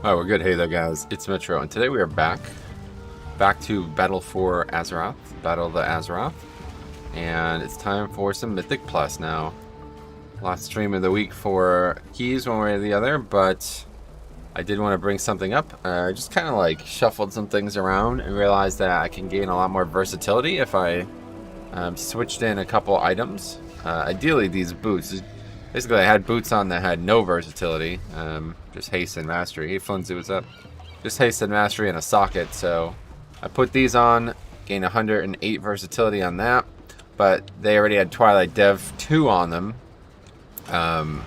Oh, we're good. Hey there, guys. It's Metro, and today we are back to Battle for Azeroth, Battle of the Azeroth, and it's time for some Mythic Plus now. Last stream of the week for keys, one way or the other, but I did want to bring something up. I just kind of like shuffled some things around and realized that I can gain a lot more versatility if I switched in a couple items. Ideally, these boots. Basically, I had boots on that had no versatility. Just haste and mastery. Hey, Flimsy, what's up? Just haste and mastery and a socket. So I put these on, gain 108 versatility on that. But they already had Twilight Dev 2 on them.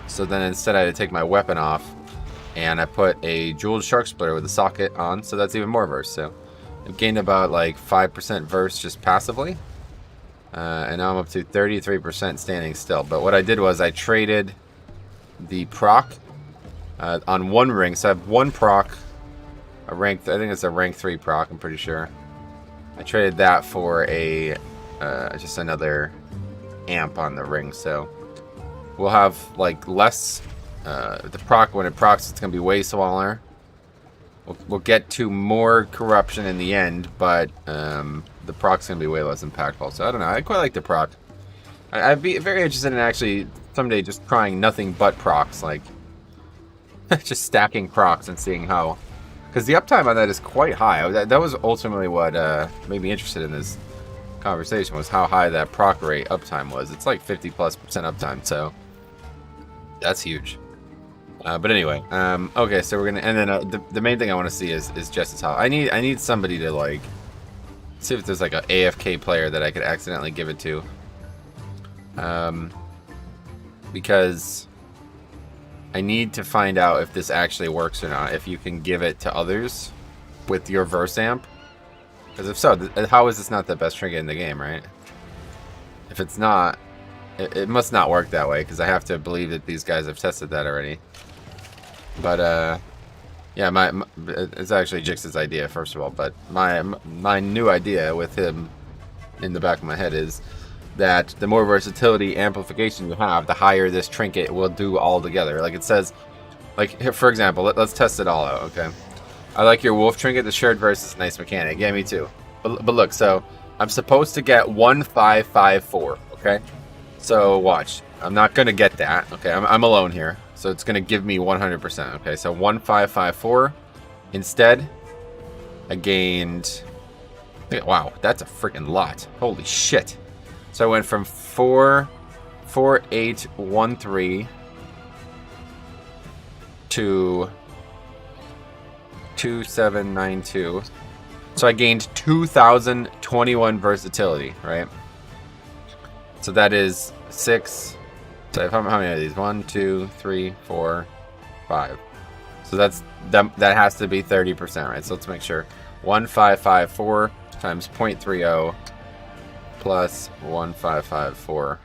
So then instead I had to take my weapon off. And I put a jeweled shark splitter with a socket on. So that's even more verse. So I've gained about like 5% verse just passively. And now I'm up to 33% standing still. But what I did was I traded the proc on one ring. So I have one proc, I think it's a rank 3 proc, I'm pretty sure. I traded that for a just another amp on the ring. So we'll have like less, the proc, when it procs, it's going to be way smaller. We'll get to more corruption in the end, but the proc's going to be way less impactful. So I don't know. I quite like the proc. I'd be very interested in actually someday just trying nothing but procs. Like, just stacking procs and seeing how... Because the uptime on that is quite high. That was ultimately what made me interested in this conversation, was how high that proc rate uptime was. It's like 50+% uptime, so that's huge. But anyway, okay, so we're gonna, and then the main thing I want to see is Justice Hall. I need somebody to like see if there's like a AFK player that I could accidentally give it to, because I need to find out if this actually works or not. If you can give it to others with your verse amp, because if so, how is this not the best trinket in the game, right? If it's not, it must not work that way, because I have to believe that these guys have tested that already. But yeah, it's actually Jix's idea, first of all. But my new idea with him in the back of my head is that the more versatility amplification you have, the higher this trinket will do all together. Like it says, like here, for example, let's test it all out. Okay, I like your wolf trinket. The shared verse is a nice mechanic. Yeah, me too. But look, so I'm supposed to get 1554. Okay, so watch. I'm not gonna get that. Okay, I'm alone here. So it's going to give me 100%. Okay, so 1554. Instead, I gained... Wow, that's a freaking lot. Holy shit. So I went from 4813 to 2792. So I gained 2021 versatility, right? So that is 6... So how many are these? 1, 2, 3, 4, 5. So that has to be 30%, right? So let's make sure. 1554 times 0.30 plus 1554.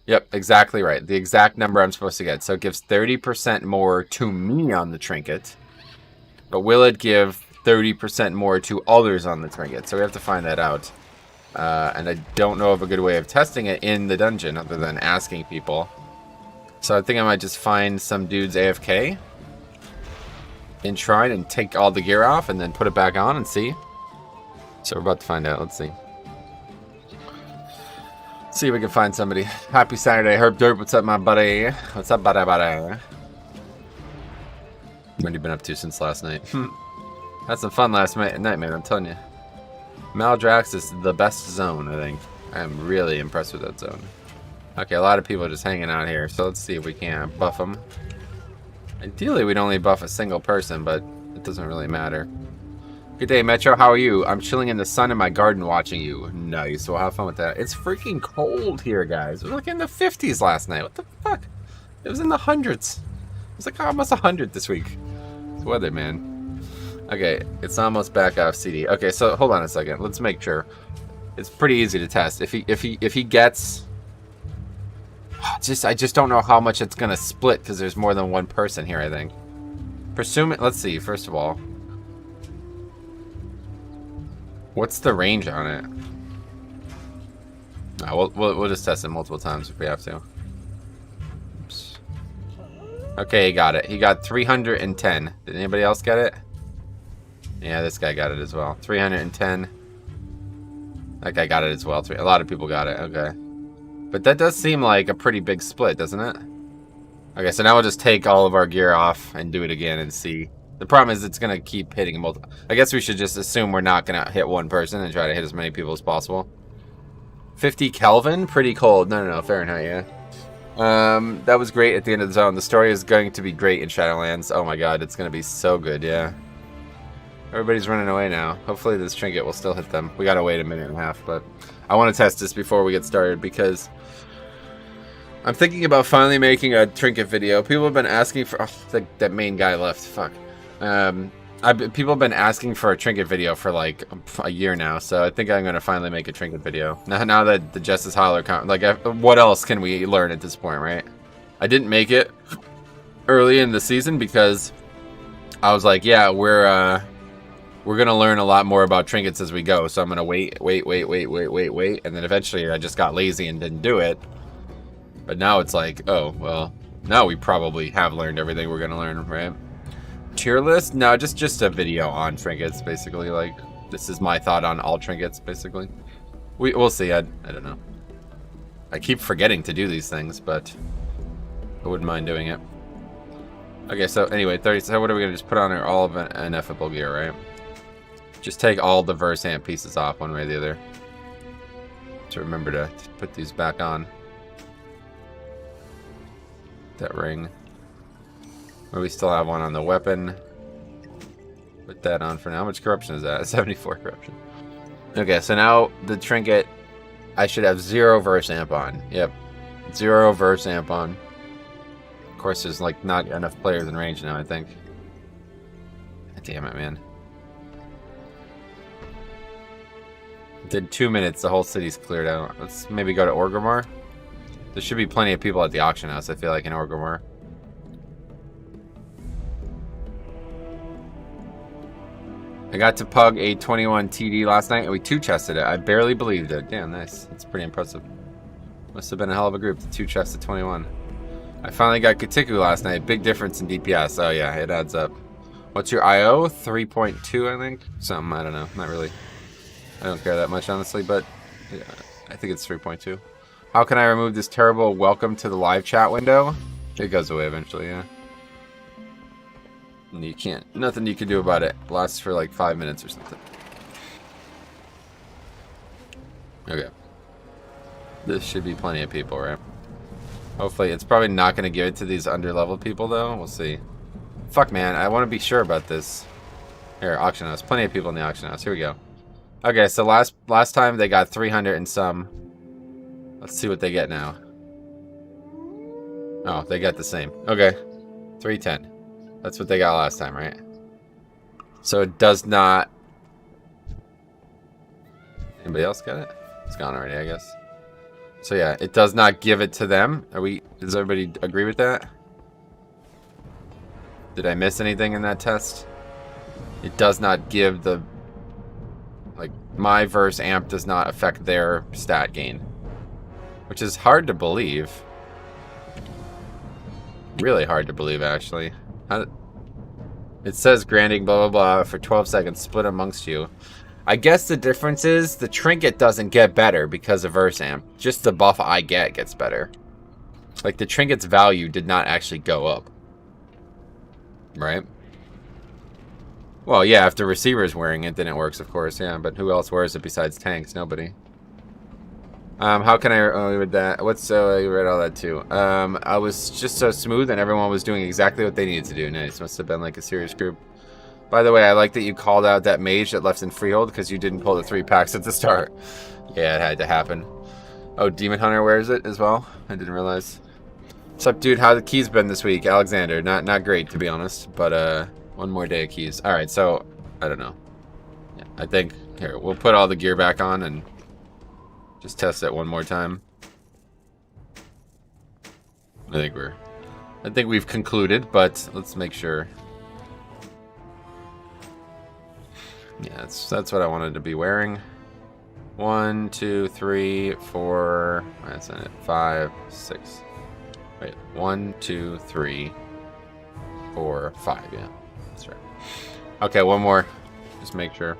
Yep, exactly right. The exact number I'm supposed to get. So it gives 30% more to me on the trinket. But will it give 30% more to others on the trinket? So we have to find that out. And I don't know of a good way of testing it in the dungeon other than asking people. So I think I might just find some dudes AFK in Shrine and take all the gear off and then put it back on and see. So we're about to find out. Let's see. See if we can find somebody. Happy Saturday, Herb Derp. What's up, my buddy? What's up, buddy? What have you been up to since last night? Had some fun last night, man. I'm telling you. Maldrax is the best zone, I think. I am really impressed with that zone. Okay, a lot of people are just hanging out here, so let's see if we can buff them. Ideally, we'd only buff a single person, but it doesn't really matter. Good day, Metro. How are you? I'm chilling in the sun in my garden watching you. Nice. Well, have fun with that. It's freaking cold here, guys. It was like in the 50s last night. What the fuck? It was in the hundreds. It was like almost 100 this week. It's weather, man. Okay, it's almost back off CD. Okay, so hold on a second. Let's make sure. It's pretty easy to test. If he gets, I just don't know how much it's gonna split because there's more than one person here. I think. Presuming. Let's see. First of all, what's the range on it? No, we'll just test it multiple times if we have to. Oops. Okay, he got it. He got 310. Did anybody else get it? Yeah, this guy got it as well. 310. That guy got it as well. A lot of people got it. Okay. But that does seem like a pretty big split, doesn't it? Okay, so now we'll just take all of our gear off and do it again and see. The problem is it's going to keep hitting multiple. I guess we should just assume we're not going to hit one person and try to hit as many people as possible. 50 Kelvin? Pretty cold. No, Fahrenheit, yeah. That was great at the end of the zone. The story is going to be great in Shadowlands. Oh my god, it's going to be so good, yeah. Everybody's running away now. Hopefully this trinket will still hit them. We got to wait a minute and a half, but I want to test this before we get started because I'm thinking about finally making a trinket video. People have been asking for... Oh, that main guy left. Fuck. People have been asking for a trinket video for like a year now, so I think I'm going to finally make a trinket video. Now that the Justice Holler... what else can we learn at this point, right? I didn't make it early in the season because I was like, yeah, we're going to learn a lot more about trinkets as we go, so I'm going to wait, and then eventually I just got lazy and didn't do it. But now it's like, oh, well, now we probably have learned everything we're going to learn, right? Tier list? No, just a video on trinkets, basically. Like, this is my thought on all trinkets, basically. We'll see. I don't know. I keep forgetting to do these things, but I wouldn't mind doing it. Okay, so anyway, 30. So what are we going to just put on all of an ineffable gear, right? Just take all the verse amp pieces off one way or the other. To remember to put these back on. That ring. Or we still have one on the weapon. Put that on for now. How much corruption is that? 74 corruption. Okay, so now the trinket, I should have 0 verse amp on. Yep. 0 verse amp on. Of course, there's like not enough players in range now, I think. Damn it, man. Did 2 minutes, the whole city's cleared out. Let's maybe go to Orgrimmar. There should be plenty of people at the auction house, I feel like, in Orgrimmar. I got to pug a 21 TD last night, and we 2-chested it. I barely believed it. Damn, nice. That's pretty impressive. Must have been a hell of a group to 2-chest at 21. I finally got Katiku last night. Big difference in DPS. Oh, yeah, it adds up. What's your IO? 3.2, I think? Something, I don't know. Not really. I don't care that much, honestly, but yeah, I think it's 3.2. How can I remove this terrible welcome to the live chat window? It goes away eventually, yeah. And you can't. Nothing you can do about it. It lasts for like 5 minutes or something. Okay. This should be plenty of people, right? Hopefully. It's probably not going to give it to these underleveled people, though. We'll see. Fuck, man. I want to be sure about this. Here, auction house. Plenty of people in the auction house. Here we go. Okay, so last time they got 300 and some. Let's see what they get now. Oh, they got the same. Okay. 310. That's what they got last time, right? So it does not... Anybody else got it? It's gone already, I guess. So yeah, it does not give it to them. Does everybody agree with that? Did I miss anything in that test? It does not give the... Like, my verse amp does not affect their stat gain. Which is hard to believe. Really hard to believe, actually. It says granting blah blah blah for 12 seconds split amongst you. I guess the difference is the trinket doesn't get better because of verse amp. Just the buff I get gets better. Like the trinket's value did not actually go up. Right? Well, yeah, if the receiver's wearing it, then it works, of course, yeah. But who else wears it besides tanks? Nobody. How can I read that? You read all that too. I was just so smooth and everyone was doing exactly what they needed to do. Nice. Must have been like a serious group. By the way, I like that you called out that mage that left in freehold because you didn't pull the 3 packs at the start. Yeah, it had to happen. Oh, Demon Hunter wears it as well? I didn't realize. What's up, dude? How the keys been this week? Alexander. Not great, to be honest. But, one more day of keys. Alright, so, I don't know. Yeah, I think, here, we'll put all the gear back on and just test it one more time. I think we've concluded, but let's make sure. Yeah, that's what I wanted to be wearing. 1, 2, 3, 4. That's it. 5, 6. Wait, 1, 2, 3, 4, 5. Yeah, that's right. Okay, one more. Just make sure.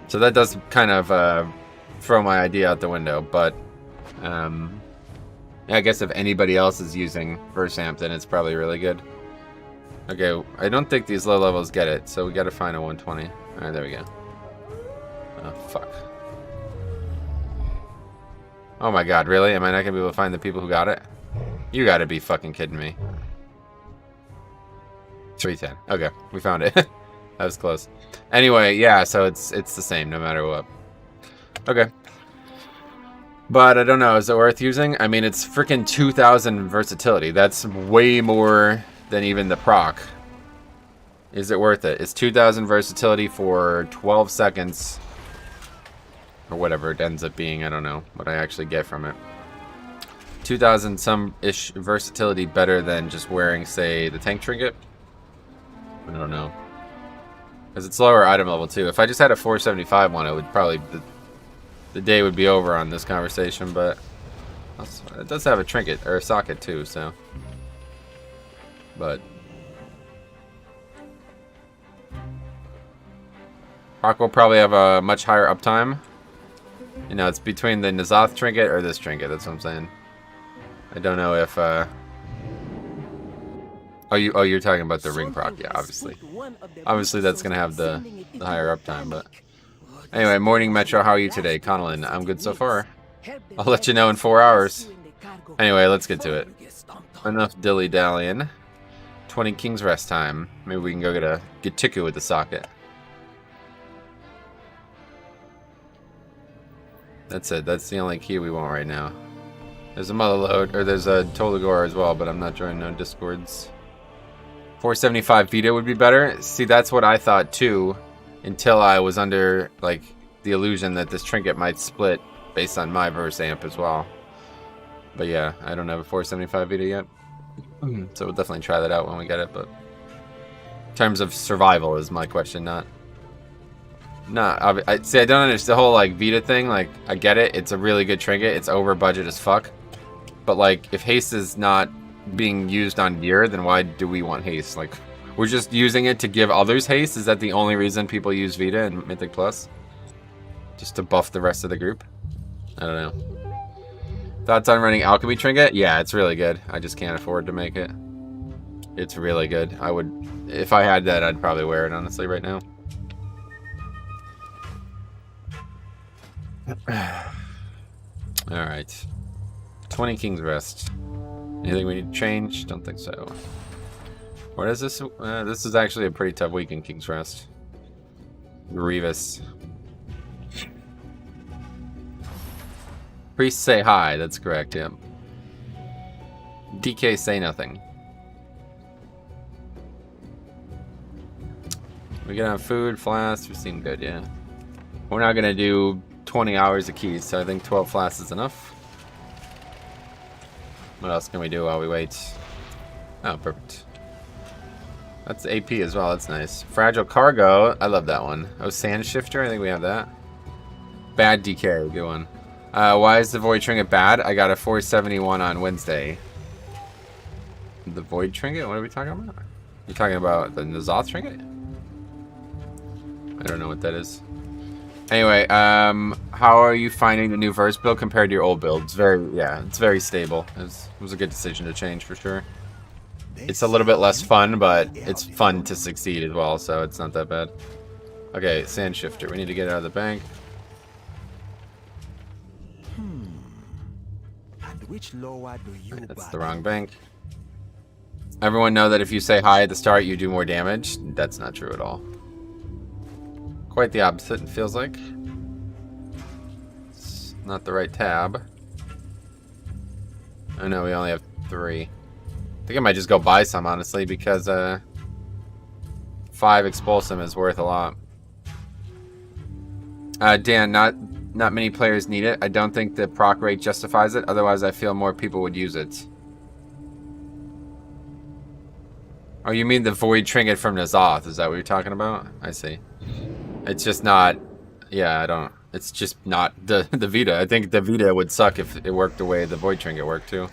So that does kind of throw my idea out the window, but yeah, I guess if anybody else is using Versamp, then it's probably really good. Okay, I don't think these low levels get it, so we gotta find a 120. Alright, there we go. Oh, fuck. Oh my god, really? Am I not gonna be able to find the people who got it? You gotta be fucking kidding me. 310. Okay, we found it. That was close. Anyway, yeah, so it's the same no matter what. Okay. But I don't know, is it worth using? I mean, it's freaking 2,000 versatility. That's way more than even the proc. Is it worth it? It's 2,000 versatility for 12 seconds. Or whatever it ends up being. I don't know what I actually get from it. 2,000 some-ish versatility better than just wearing, say, the tank trinket? I don't know. Because it's lower item level, too. If I just had a 475 one, it would probably... The day would be over on this conversation, but... It does have a trinket, or a socket, too, so... But... Proc will probably have a much higher uptime. You know, it's between the N'Zoth trinket or this trinket, that's what I'm saying. I don't know if, Oh, you're talking about the ring proc, yeah, obviously. Obviously, that's gonna have the higher uptime, but... Anyway, morning Metro, how are you today? Connellan, I'm good so far. I'll let you know in 4 hours. Anyway, let's get to it. Enough dilly-dallying. 20 King's Rest time. Maybe we can go get ticket with the socket. That's it. That's the only key we want right now. There's a mother load, or there's a Tolagor as well, but I'm not joining no discords. 475 Vita would be better. See, that's what I thought too, until I was under like the illusion that this trinket might split based on my verse amp as well. But yeah, I don't have a 475 Vita yet, so we'll definitely try that out when we get it. But in terms of survival is my question, not. I see. I don't understand the whole like Vita thing. Like, I get it. It's a really good trinket. It's over budget as fuck. But like, if haste is not being used on gear, then why do we want haste? Like, we're just using it to give others haste. Is that the only reason people use Vita and Mythic Plus? Just to buff the rest of the group? I don't know. Thoughts on running Alchemy Trinket? Yeah, it's really good. I just can't afford to make it. It's really good. I would, if I had that, I'd probably wear it honestly right now. Alright. 20 King's Rest. Anything we need to change? Don't think so. What is this? This is actually a pretty tough week in King's Rest. Grievous. Priest say hi, that's correct, yeah. DK say nothing. We get on food, flasks, we seem good, yeah. We're not gonna do 20 hours of keys, so I think 12 flasks is enough. What else can we do while we wait? Oh, perfect. That's AP as well, that's nice. Fragile Cargo, I love that one. Oh, Sand Shifter, I think we have that. Bad DK, good one. Why is the Void Trinket bad? I got a 471 on Wednesday. The Void Trinket? What are we talking about? You talking about the N'Zoth Trinket? I don't know what that is. Anyway, how are you finding the new verse build compared to your old build? It's very stable. It was a good decision to change for sure. It's a little bit less fun, but it's fun to succeed as well, so it's not that bad. Okay, Sand Shifter. We need to get it out of the bank. And which lower do you That's the wrong bank. Everyone know that if you say hi at the start, you do more damage. That's not true at all. Quite the opposite, it feels like. It's not the right tab. Oh no, we only have 3. I think I might just go buy some, honestly, because 5 Expulsum is worth a lot. Dan, not many players need it. I don't think the proc rate justifies it. Otherwise, I feel more people would use it. Oh, you mean the Void Trinket from N'Zoth? Is that what you're talking about? I see. It's just not... Yeah, I don't... It's just not the Vita. I think the Vita would suck if it worked the way the Void Trinket worked, too.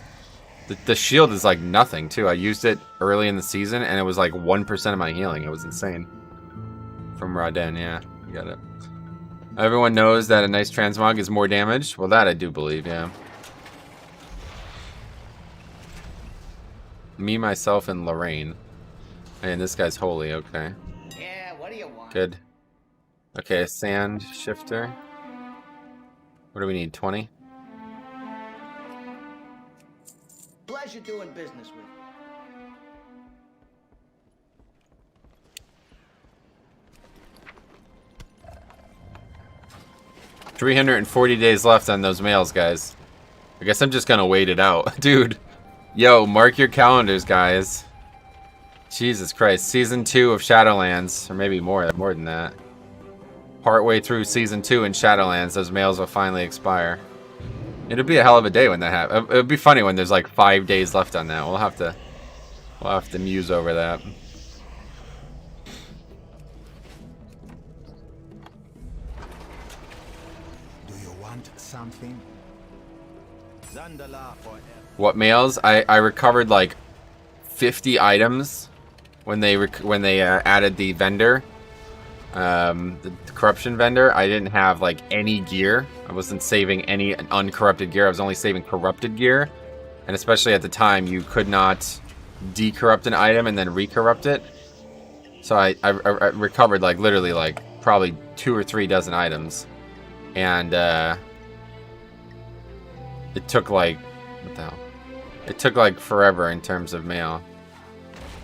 The shield is like nothing too. I used it early in the season and it was like 1% of my healing. It was insane. From Raden, yeah, you got it. Everyone knows that a nice transmog is more damage. Well, that I do believe, yeah. Me, myself, and Lorraine. And this guy's holy, okay. Yeah, what do you want? Good. Okay, a sand shifter. What do we need, 20? Pleasure doing business with you. 340 days left on those mails, guys. I guess I'm just gonna wait it out. Dude, yo, mark your calendars, guys. Jesus Christ, Season 2 of Shadowlands, or maybe more than that. Partway through Season 2 in Shadowlands, those mails will finally expire. It'll be a hell of a day when that happens. It'll be funny when there's like 5 days left on that. We'll have to muse over that. Do you want something? Zandala forever. What mails? I recovered like 50 items when they added the vendor, the corruption vendor. I didn't have like any gear. I wasn't saving any uncorrupted gear. I was only saving corrupted gear, and especially at the time, you could not decorrupt an item and then recorrupt it. So I recovered like literally like probably 2 or 3 dozen items, and it took like, what the hell? It took like forever in terms of mail.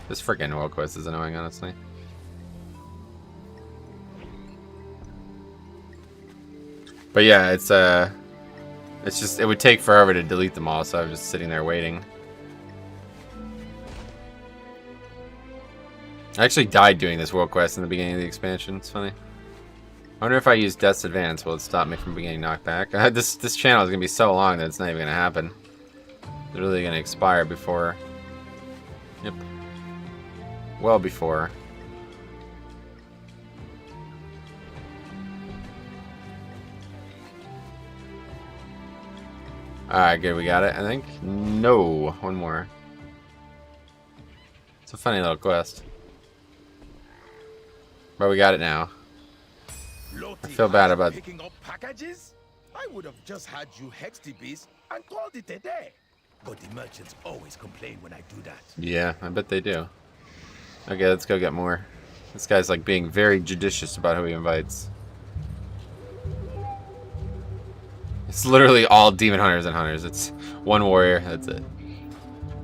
This freaking world quest is annoying, honestly. But yeah, it's just, it would take forever to delete them all, so I was just sitting there waiting. I actually died doing this world quest in the beginning of the expansion. It's funny. I wonder if I use Death's Advance, will it stop me from getting knocked back? This channel is gonna be so long that it's not even gonna happen. It's literally gonna expire before. Yep. Well before. Alright, good, we got it, I think. No, one more. It's a funny little quest. But we got it now. I feel bad about picking up packages. I would have just had you hex the beast and called it a day. But the merchants always complain when I do that. Yeah, I bet they do. Okay, let's go get more. This guy's like being very judicious about who he invites. It's literally all demon hunters and hunters. It's one warrior, that's it.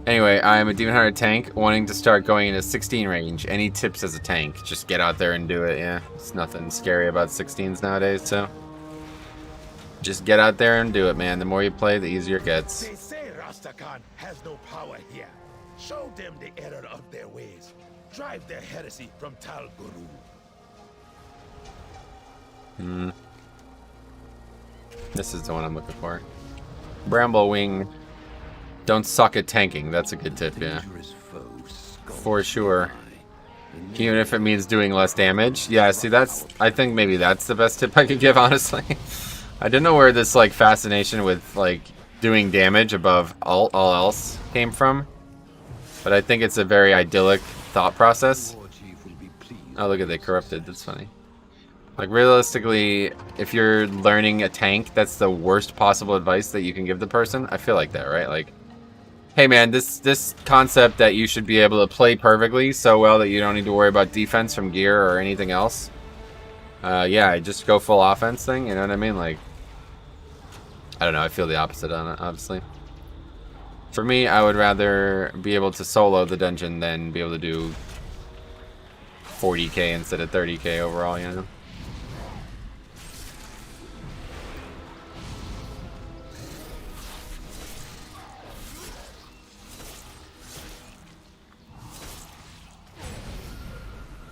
Anyway, I'm a demon hunter tank wanting to start going into 16 range. Any tips as a tank? Just get out there and do it, yeah. It's nothing scary about 16s nowadays, so. Just get out there and do it, man. The more you play, the easier it gets. They say Rastakhan has no power here. Show them the error of their ways. Drive their heresy from Tal Guru. This is the one I'm looking for. Bramblewing. Don't suck at tanking. That's a good tip, yeah. For sure. Even if it means doing less damage. Yeah, see, that's... I think maybe that's the best tip I could give, honestly. I didn't know where this, like, fascination with, like, doing damage above all else came from. But I think it's a very idyllic thought process. Oh, look at they corrupted. That's funny. Like, realistically, if you're learning a tank, that's the worst possible advice that you can give the person. I feel like that, right? Like, hey man, this concept that you should be able to play perfectly so well that you don't need to worry about defense from gear or anything else. Yeah, just go full offense thing, you know what I mean? Like, I don't know, I feel the opposite on it, obviously. For me, I would rather be able to solo the dungeon than be able to do 40k instead of 30k overall, you know?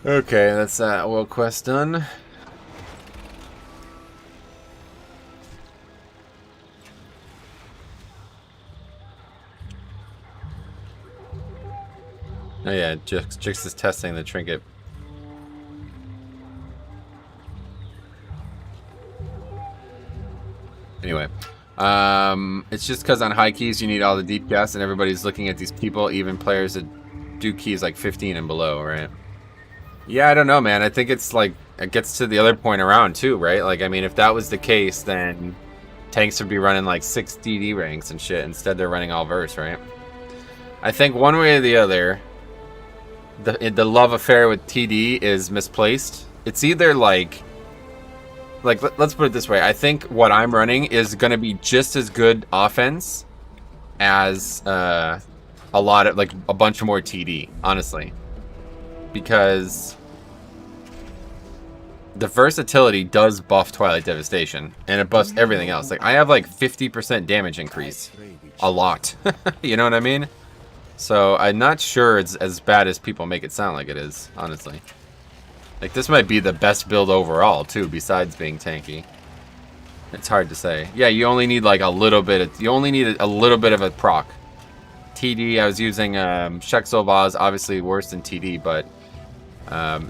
Okay, that's that world quest done. Oh yeah, Jix is testing the trinket. Anyway, It's just because on high keys you need all the DPS, and everybody's looking at these people, even players that do keys like 15 and below, right? Yeah, I don't know, man. I think it's like, it gets to the other point around too, right? Like, I mean, if that was the case, then tanks would be running like 6 DD ranks and shit. Instead, they're running all verse, right? I think one way or the other, the love affair with TD is misplaced. It's either like let's put it this way. I think what I'm running is going to be just as good offense as a lot of, like, a bunch more TD, honestly. Because the versatility does buff Twilight Devastation, and it buffs everything else. Like, I have like 50% damage increase. A lot. You know what I mean? So I'm not sure it's as bad as people make it sound like it is, honestly. Like, this might be the best build overall too, besides being tanky. It's hard to say. Yeah, you only need like a little bit of, you only need a little bit of a proc. TD, I was using Shexel Vaz, obviously worse than TD, but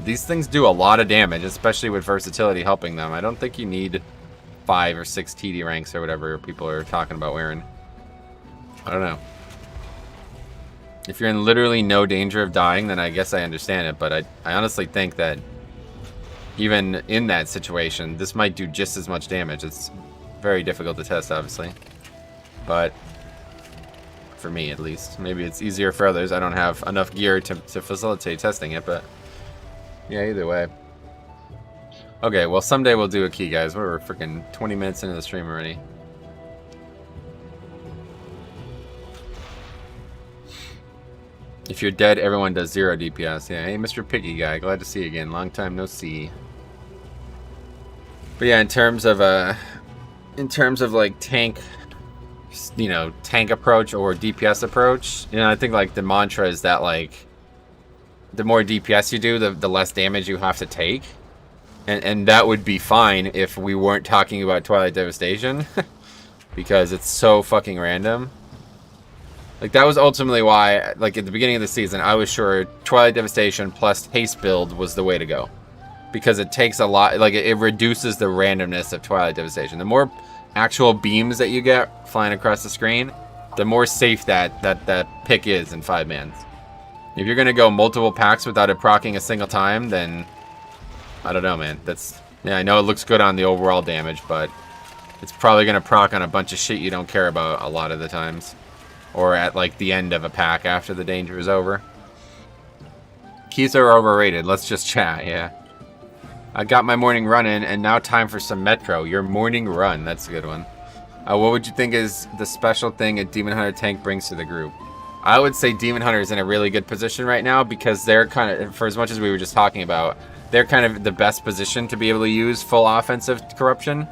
these things do a lot of damage, especially with versatility helping them. I don't think you need 5 or 6 TD ranks or whatever people are talking about wearing. I don't know. If you're in literally no danger of dying, then I guess I understand it, but I honestly think that even in that situation, this might do just as much damage. It's very difficult to test, obviously. But for me, at least. Maybe it's easier for others. I don't have enough gear to facilitate testing it, but yeah, either way. Okay, well, someday we'll do a key, guys. We're freaking 20 minutes into the stream already. If you're dead, everyone does 0 DPS. Yeah, hey, Mr. Piggy guy, glad to see you again. Long time no see. But yeah, in terms of like tank, you know, tank approach or DPS approach, you know, I think like the mantra is that like the more DPS you do, the less damage you have to take, and that would be fine if we weren't talking about Twilight Devastation, because it's so fucking random. Like, that was ultimately why, like, at the beginning of the season, I was sure Twilight Devastation plus Haste build was the way to go. Because it takes a lot, like, it reduces the randomness of Twilight Devastation. The more actual beams that you get flying across the screen, the more safe that pick is in 5-mans. If you're going to go multiple packs without it proccing a single time, then, I don't know, man. That's, yeah, I know it looks good on the overall damage, but it's probably going to proc on a bunch of shit you don't care about a lot of the times. Or at, like, the end of a pack after the danger is over. Keys are overrated. Let's just chat, yeah. I got my morning run in, and now time for some Metro. Your morning run. That's a good one. What would you think is the special thing a Demon Hunter tank brings to the group? I would say Demon Hunter is in a really good position right now, because they're kind of, for as much as we were just talking about, they're kind of the best position to be able to use full offensive corruption,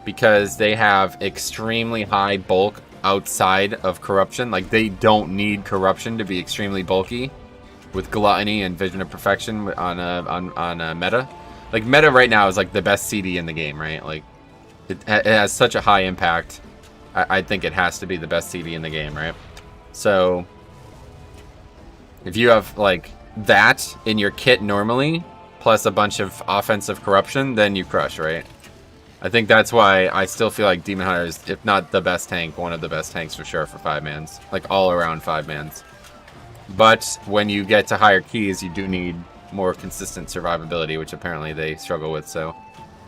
because they have extremely high bulk outside of corruption. Like, they don't need corruption to be extremely bulky with gluttony and vision of perfection on meta. Like, meta right now is like the best CD in the game, right? Like, it has such a high impact. I think it has to be the best CD in the game, right? So if you have like that in your kit normally plus a bunch of offensive corruption, then you crush, right? I think that's why I still feel like Demon Hunter is, if not the best tank, one of the best tanks for sure for 5-mans. Like, all around 5-mans. But when you get to higher keys, you do need more consistent survivability, which apparently they struggle with. So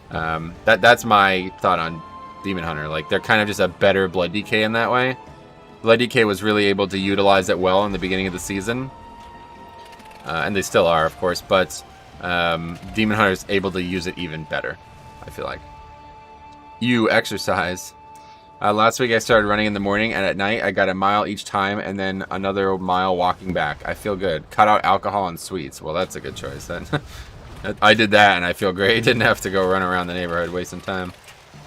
that's my thought on Demon Hunter. Like, they're kind of just a better Blood DK in that way. Blood DK was really able to utilize it well in the beginning of the season. And they still are, of course. But Demon Hunter is able to use it even better, I feel like. You exercise. Last week I started running in the morning, and at night I got a mile each time and then another mile walking back. I feel good. Cut out alcohol and sweets. Well, that's a good choice then. I did that and I feel great. Didn't have to go run around the neighborhood wasting time.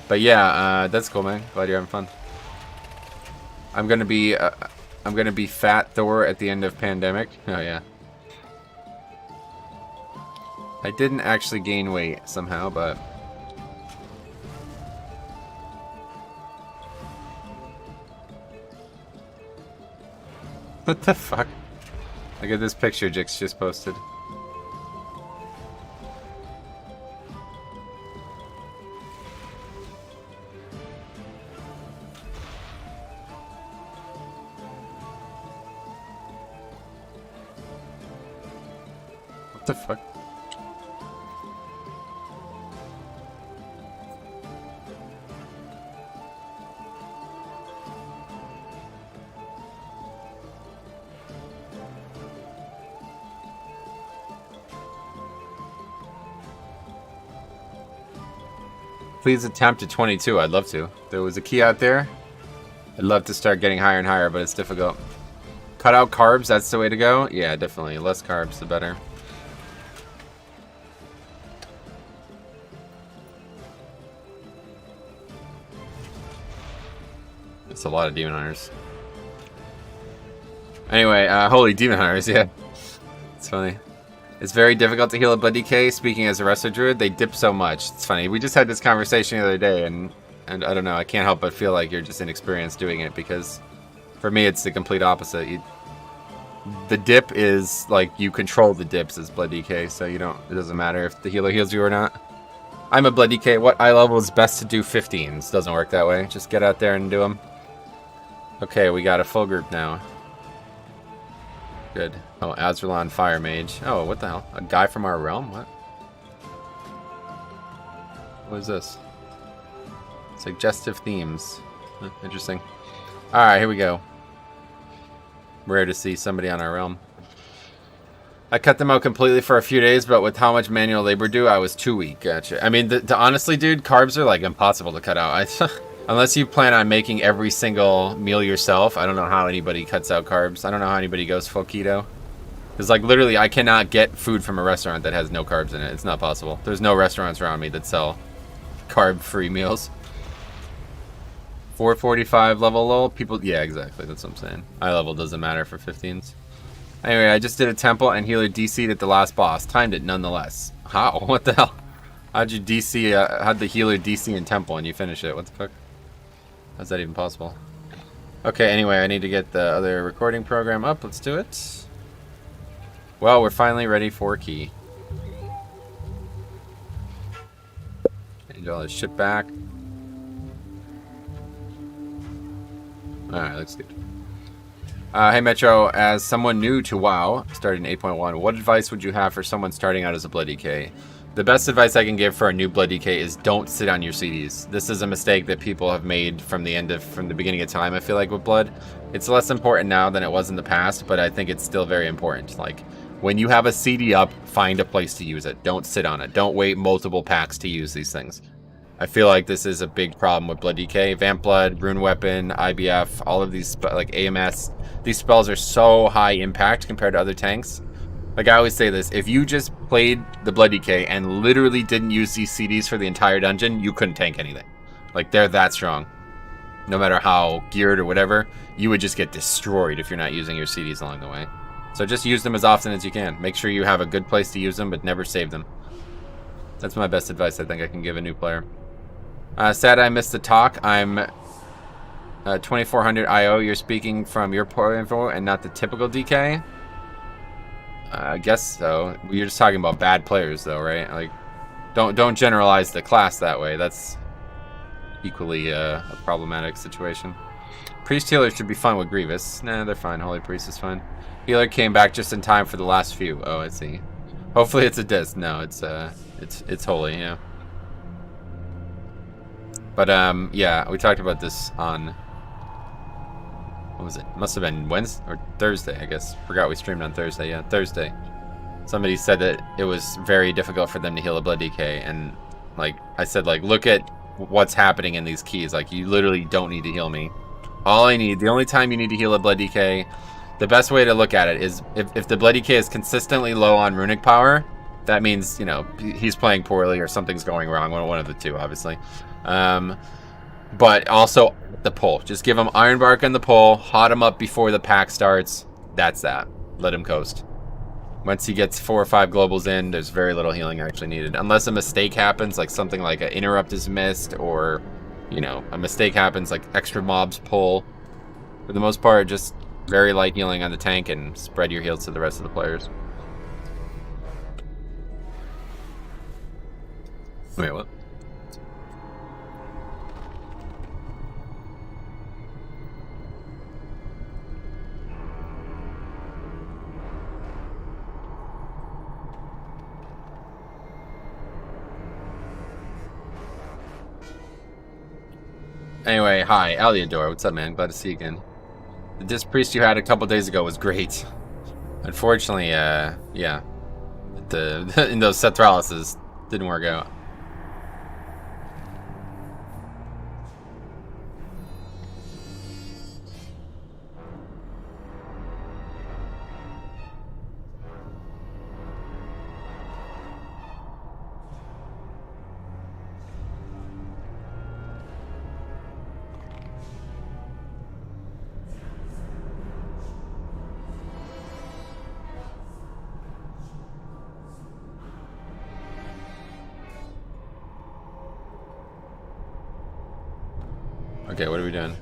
But yeah, that's cool, man. Glad you're having fun. I'm gonna be Fat Thor at the end of pandemic. Oh yeah. I didn't actually gain weight somehow, but what the fuck? Look at this picture Jix just posted. the fuck? Please attempt at 22. I'd love to. If there was a key out there, I'd love to start getting higher and higher, but it's difficult. Cut out carbs, that's the way to go? Yeah, definitely. Less carbs, the better. It's a lot of demon hunters. Anyway, holy demon hunters, yeah. It's funny. It's very difficult to heal a blood DK. Speaking as a wrestler druid, they dip so much. It's funny. We just had this conversation the other day, and I don't know. I can't help but feel like you're just inexperienced doing it, because for me, it's the complete opposite. The dip is like you control the dips as blood DK, so you don't. It doesn't matter if the healer heals you or not. I'm a blood DK. What eye level is best to do 15s? Doesn't work that way. Just get out there and do them. Okay, we got a full group now. Good. Oh, Azralan Fire Mage. Oh, what the hell? A guy from our realm? What? What is this? Suggestive themes. Interesting. Alright, here we go. Rare to see somebody on our realm. I cut them out completely for a few days, but with how much manual labor do, I was too weak. Gotcha. I mean, honestly, dude, carbs are like impossible to cut out. Unless you plan on making every single meal yourself, I don't know how anybody cuts out carbs. I don't know how anybody goes full keto. Because, like, literally, I cannot get food from a restaurant that has no carbs in it. It's not possible. There's no restaurants around me that sell carb-free meals. 445 level low? People... Yeah, exactly. That's what I'm saying. Eye level doesn't matter for 15s. Anyway, I just did a temple and healer DC'd at the last boss. Timed it nonetheless. How? What the hell? How'd you DC... how'd the healer DC in temple and you finish it? What the fuck? How's that even possible? Okay, anyway, I need to get the other recording program up. Let's do it. Well, we're finally ready for key. Need all this shit back. Alright, looks good. Hey Metro, as someone new to WoW, starting 8.1, what advice would you have for someone starting out as a Blood DK? The best advice I can give for a new Blood DK is don't sit on your CDs. This is a mistake that people have made from the beginning of time, I feel like, with Blood. It's less important now than it was in the past, but I think it's still very important. Like, when you have a CD up, find a place to use it. Don't sit on it. Don't wait multiple packs to use these things. I feel like this is a big problem with Blood DK. Vamp Blood, Rune Weapon, IBF, all of these, like AMS, these spells are so high impact compared to other tanks. Like I always say this, if you just played the Blood DK and literally didn't use these CDs for the entire dungeon, you couldn't tank anything. Like, they're that strong. No matter how geared or whatever, you would just get destroyed if you're not using your CDs along the way. So just use them as often as you can. Make sure you have a good place to use them, but never save them. That's my best advice I think I can give a new player. Sad I missed the talk. I'm 2400 IO. You're speaking from your port info and not the typical DK? I guess so. You're just talking about bad players though, right? Like, don't generalize the class that way. That's equally a problematic situation. Priest healer should be fine with Grievous. Nah, they're fine. Holy Priest is fine. Healer came back just in time for the last few. Oh, I see. Hopefully it's a disc. No, it's holy, yeah. But yeah, we talked about this on, what was it? Must have been Wednesday or Thursday, I guess. Forgot we streamed on Thursday. Yeah, Thursday. Somebody said that it was very difficult for them to heal a Blood DK, and like I said, like, look at what's happening in these keys. Like, you literally don't need to heal me. The only time you need to heal a Blood DK, the best way to look at it is if the Blood DK is consistently low on runic power, that means, you know, he's playing poorly or something's going wrong. One of the two, obviously. But also the pull. Just give him Iron Bark on the pull, hot him up before the pack starts. That's that. Let him coast. Once he gets 4 or 5 globals in, there's very little healing actually needed. Unless a mistake happens, like something like an interrupt is missed, or, you know, a mistake happens, like extra mobs pull. For the most part, just very light healing on the tank and spread your heals to the rest of the players. Wait, what? Anyway, hi, Aliador. What's up, man? Glad to see you again. The disc priest you had a couple days ago was great. Unfortunately, yeah, in those Cetraluses didn't work out. Okay, what are we doing?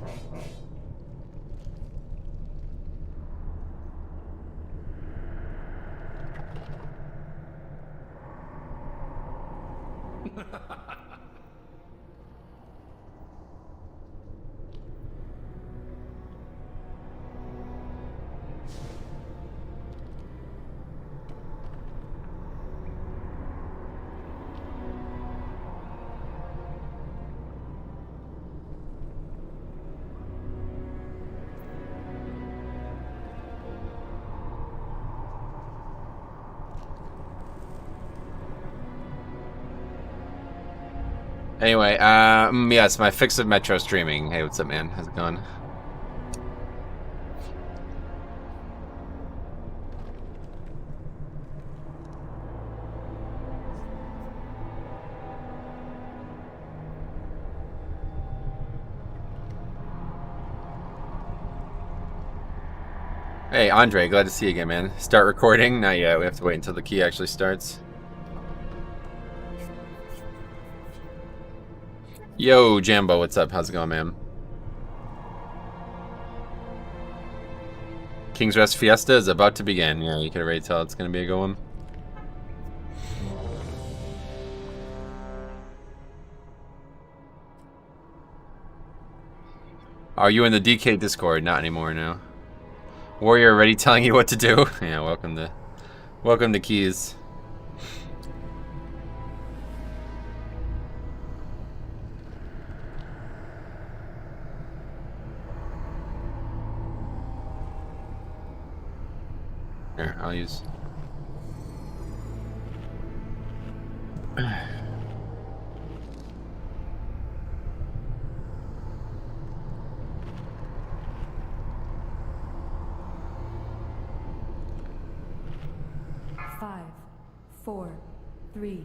Anyway, yes, my fix of Metro streaming. Hey, what's up, man? How's it going? Hey, Andre, glad to see you again, man. Start recording? Not yet. We have to wait until the key actually starts. Yo, Jambo, what's up? How's it going, man? King's Rest Fiesta is about to begin. Yeah, you can already tell it's going to be a good one. Are you in the DK Discord? Not anymore now. Warrior already telling you what to do? Yeah, welcome to Keys. Here, I'll use. Five, 4, 3,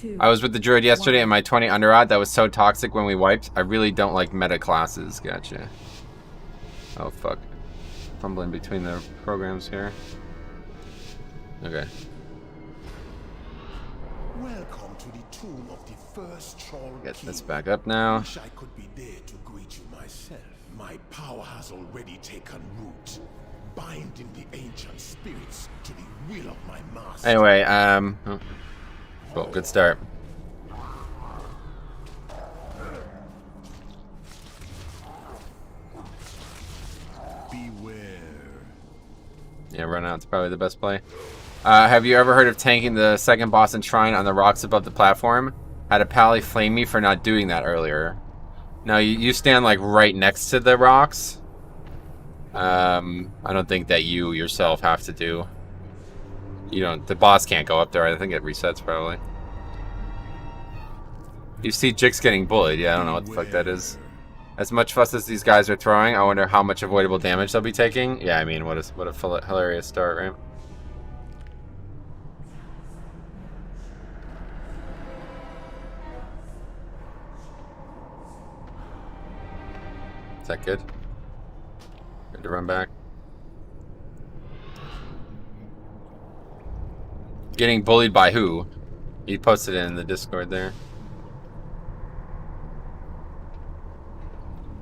2. I was with the druid yesterday in my 20 underodd. That was so toxic when we wiped. I really don't like meta classes. Gotcha. Oh, fuck. Fumbling between the programs here. Okay. Welcome to the tomb of the first troll Get king. this back up now. Wish I could be there to greet you myself. My power has already taken root, binding the ancient spirits to the will of my master. Anyway, cool, good start. Beware. Yeah, run out's probably the best play. Have you ever heard of tanking the second boss in Shrine on the rocks above the platform? Had a pally flame me for not doing that earlier. Now, you stand, like, right next to the rocks. I don't think that you yourself have to do. You don't, the boss can't go up there. I think it resets, probably. You see Jix getting bullied. Yeah, I don't know what the fuck that is. As much fuss as these guys are throwing, I wonder how much avoidable damage they'll be taking. Yeah, I mean, what a hilarious start, right? Is that good? Good to run back. Getting bullied by who? He posted it in the Discord there.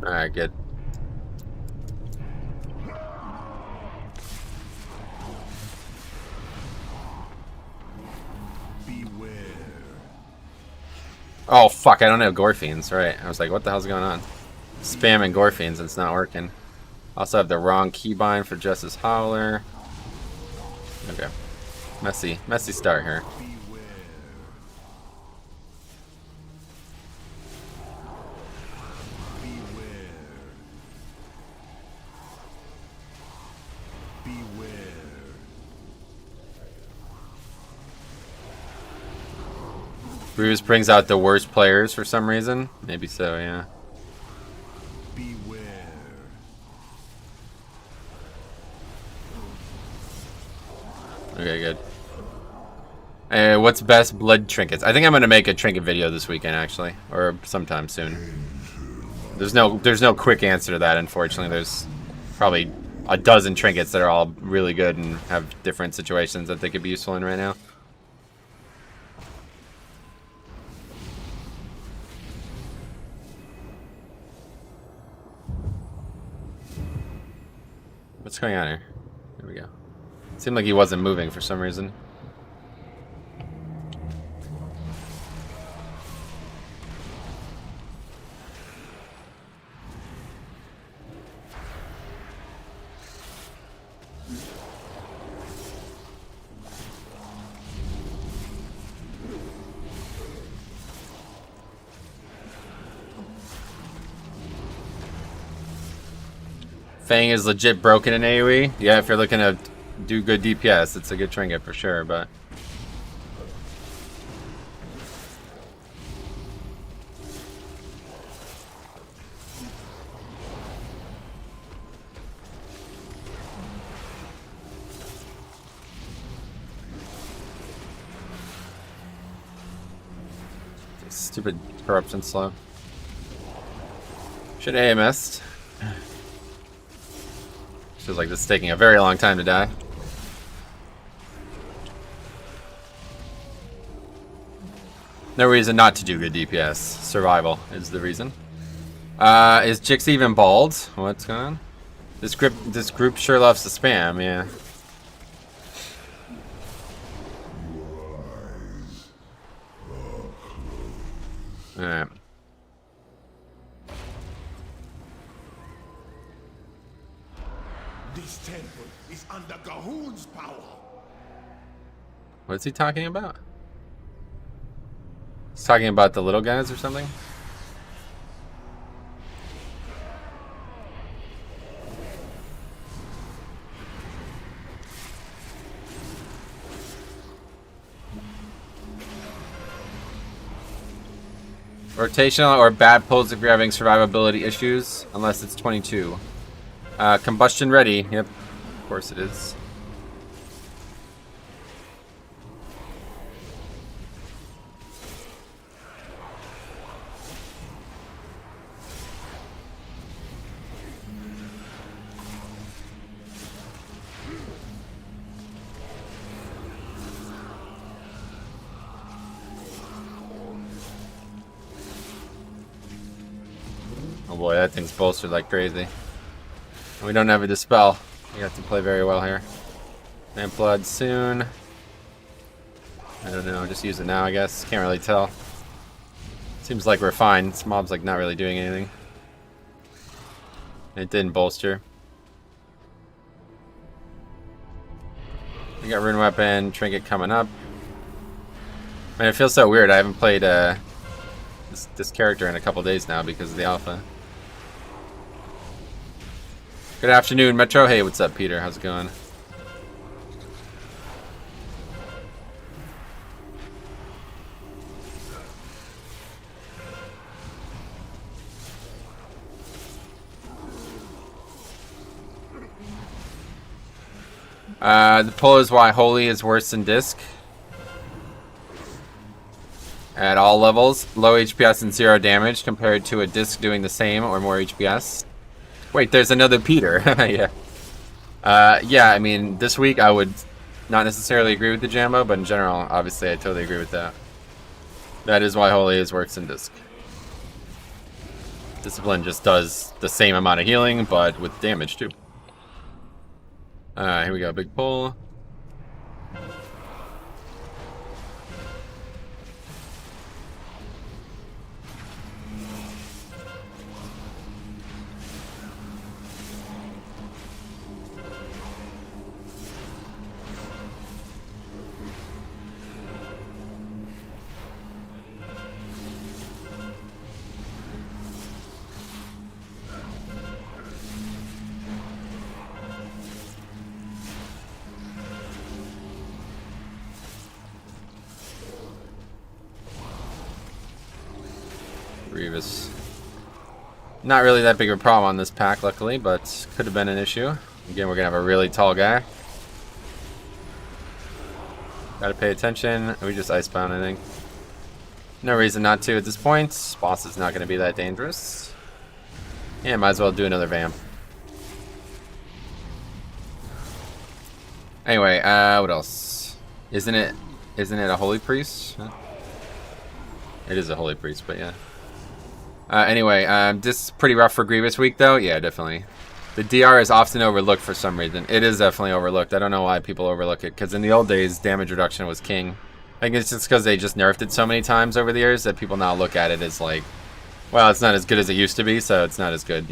Alright, good. Beware. Oh fuck, I don't have Gore Fiends, right. I was like, what the hell's going on? Spamming Gore Fiends, it's not working. Also have the wrong keybind for Justice Howler. Okay. Messy start here. Bruce brings out the worst players for some reason. Maybe so, yeah. Okay, good. What's best blood trinkets? I think I'm gonna make a trinket video this weekend, actually, or sometime soon. There's no quick answer to that, unfortunately. There's probably a dozen trinkets that are all really good and have different situations that they could be useful in right now. What's going on here? Here we go. Seemed like he wasn't moving for some reason. Fang is legit broken in AoE. Yeah, if you're looking to do good DPS, it's a good trinket for sure, but... Stupid corruption slow. Should AMS'd. Feels like this is taking a very long time to die. No reason not to do good DPS. Survival is the reason. Is Jix even bald? What's going on? This group sure loves to spam, yeah. Alright. This temple is under Gahun's power. What's he talking about? He's talking about the little guys or something? Rotational or bad pulls if you're having survivability issues, unless it's 22. Combustion ready. Yep, of course it is. Oh boy, that thing's bolstered like crazy. We don't have a dispel. We have to play very well here. Vamp blood soon. I don't know, just use it now I guess. Can't really tell. Seems like we're fine. This mob's like not really doing anything. It didn't bolster. We got rune weapon, trinket coming up. Man, it feels so weird. I haven't played this character in a couple days now because of the alpha. Good afternoon, Metro. Hey, what's up, Peter? How's it going? The poll is why Holy is worse than Disc. At all levels, low HPS and 0 damage compared to a Disc doing the same or more HPS. Wait, there's another Peter. Yeah. Yeah, I mean, this week I would not necessarily agree with the Jambo, but in general, obviously I totally agree with that. That is why Holy is worse than Disc. Discipline just does the same amount of healing, but with damage too. Here we go, big pull. Grievous. Not really that big of a problem on this pack, luckily, but could have been an issue. Again, we're going to have a really tall guy. Gotta pay attention. We just icebound, I think. No reason not to at this point. Boss is not going to be that dangerous. Yeah, might as well do another vamp. Anyway, what else? Isn't it a holy priest? Huh? It is a holy priest, but yeah. Anyway, this is pretty rough for Grievous week, though. Yeah, definitely. The DR is often overlooked for some reason. It is definitely overlooked. I don't know why people overlook it, because in the old days, damage reduction was king. I think it's just because they just nerfed it so many times over the years that people now look at it as like, well, it's not as good as it used to be, so it's not as good,